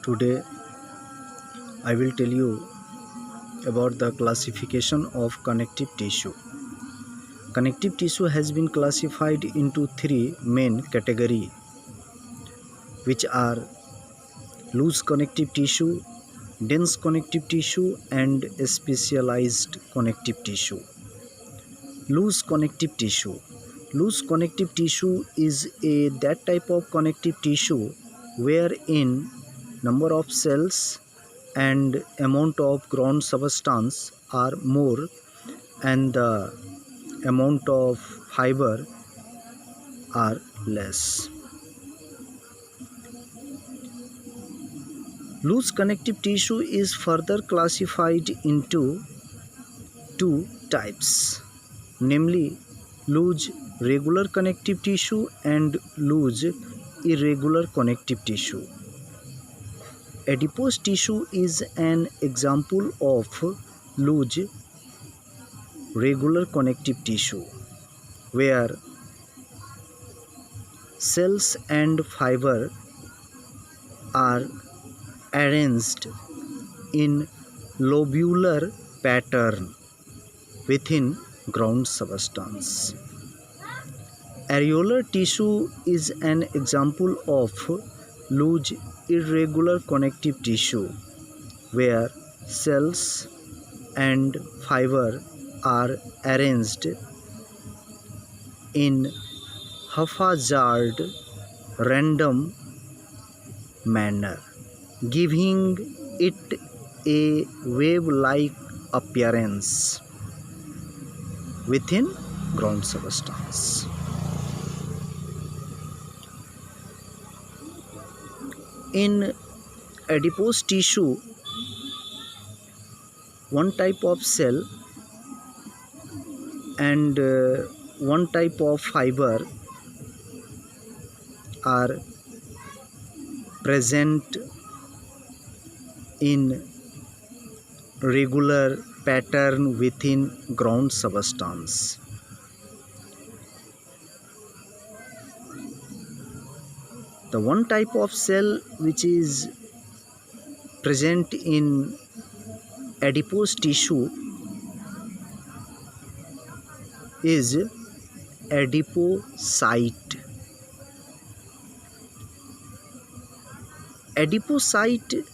Today I will tell you about the classification of connective tissue. Connective tissue has been classified into three main categories, which are loose connective tissue, dense connective tissue, and specialized connective tissue. Loose connective tissue. Loose connective tissue is that type of connective tissue wherein number of cells and amount of ground substance are more and the amount of fiber are less. Loose connective tissue is further classified into two types, namely loose regular connective tissue and loose irregular connective tissue. Adipose tissue is an example of loose regular connective tissue where cells and fiber are arranged in lobular pattern within ground substance. Areolar tissue is an example of loose irregular connective tissue where cells and fiber are arranged in haphazard random manner, giving it a wave-like appearance within ground substance. In adipose tissue, one type of cell and one type of fiber are present in regular pattern within ground substance. The one type of cell which is present in adipose tissue is adipocyte. Adipocyte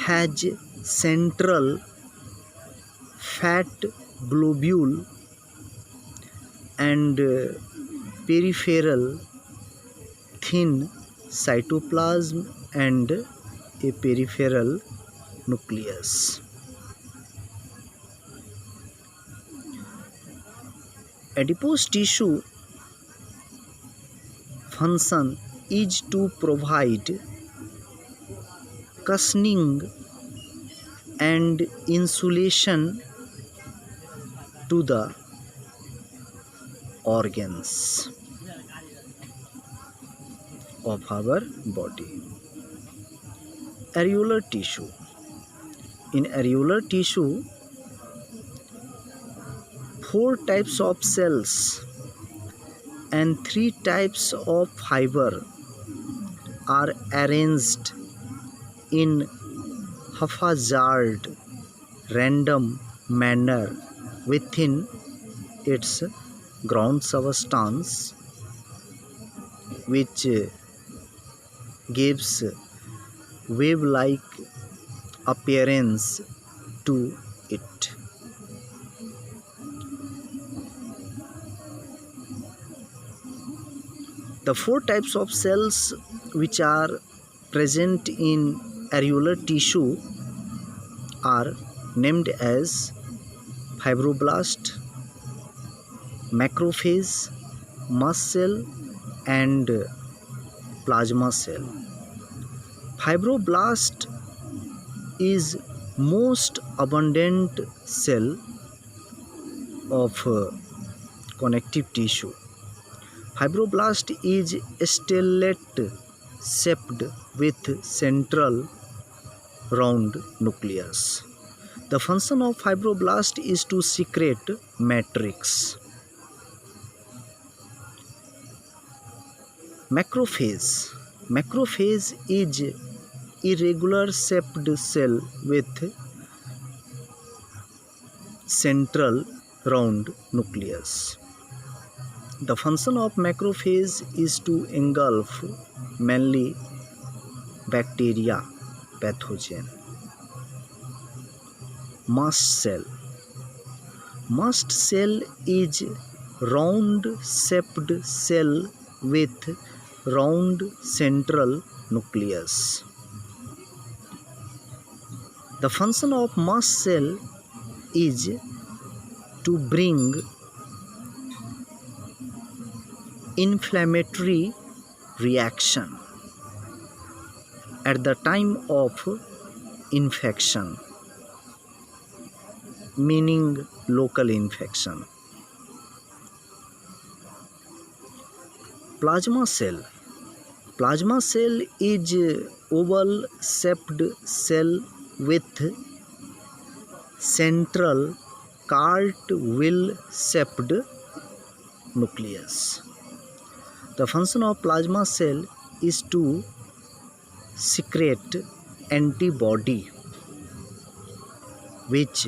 has central fat globule and peripheral thin cytoplasm and a peripheral nucleus. Adipose tissue function is to provide cushioning and insulation to the organs of our body. Areolar tissue. In areolar tissue, 4 types of cells and 3 types of fiber are arranged in haphazard random manner within its ground substance, which gives wave-like appearance to it. The 4 types of cells which are present in areolar tissue are named as fibroblast, macrophage, mast cell and plasma cell. Fibroblast is most abundant cell of connective tissue. Fibroblast is stellate shaped with central round nucleus. The function of fibroblast is to secrete matrix. Macrophage. Macrophage is irregular shaped cell with central round nucleus. The function of macrophage is to engulf mainly bacteria pathogen. Mast cell. Mast cell is round shaped cell with round central nucleus. The function of mast cell is to bring inflammatory reaction at the time of infection, meaning local infection. Plasma cell. Plasma cell is oval shaped cell with central cartwheel shaped nucleus. The function of plasma cell is to secrete antibody which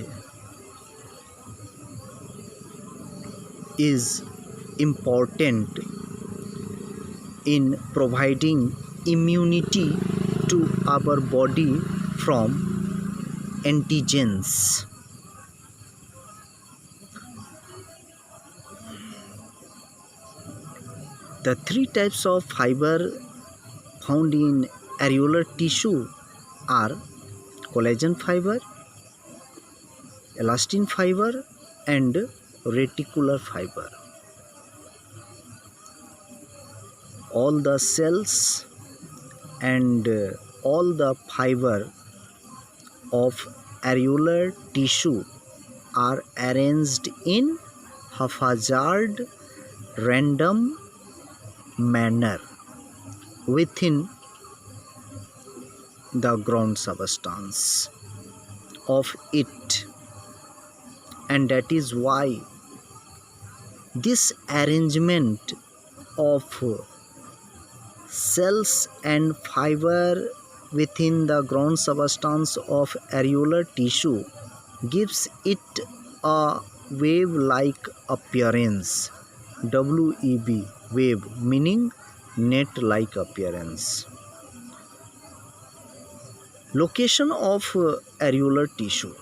is important in providing immunity to our body from antigens. The three types of fiber found in areolar tissue are collagen fiber, elastin fiber, and reticular fiber. All the cells and all the fiber of areolar tissue are arranged in haphazard random manner within the ground substance of it, and that is why this arrangement of cells and fiber within the ground substance of areolar tissue gives it a wave-like appearance. WEB, wave, meaning net-like appearance. Location of areolar tissue.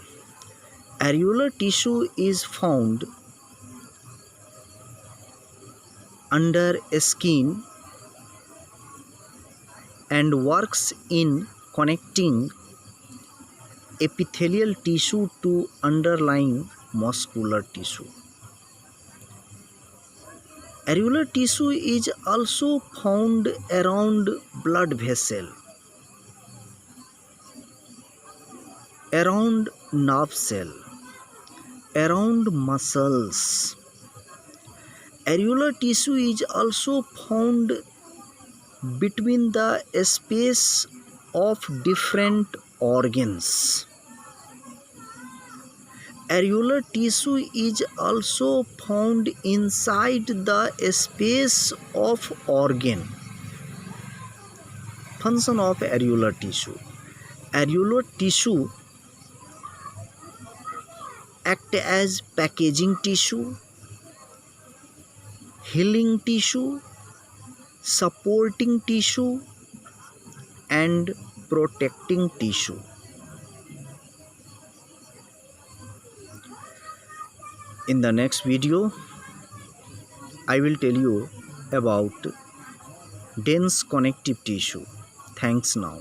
Areolar tissue is found under skin and works in connecting epithelial tissue to underlying muscular tissue. Areolar tissue is also found around blood vessel, around nerve cell, around muscles. Areolar tissue is also found between the space of different organs. Areolar tissue is also found inside the space of organ. Function of areolar tissue. Areolar tissue act as packaging tissue, healing tissue, supporting tissue, and protecting tissue. In the next video, I will tell you about dense connective tissue. Thanks now.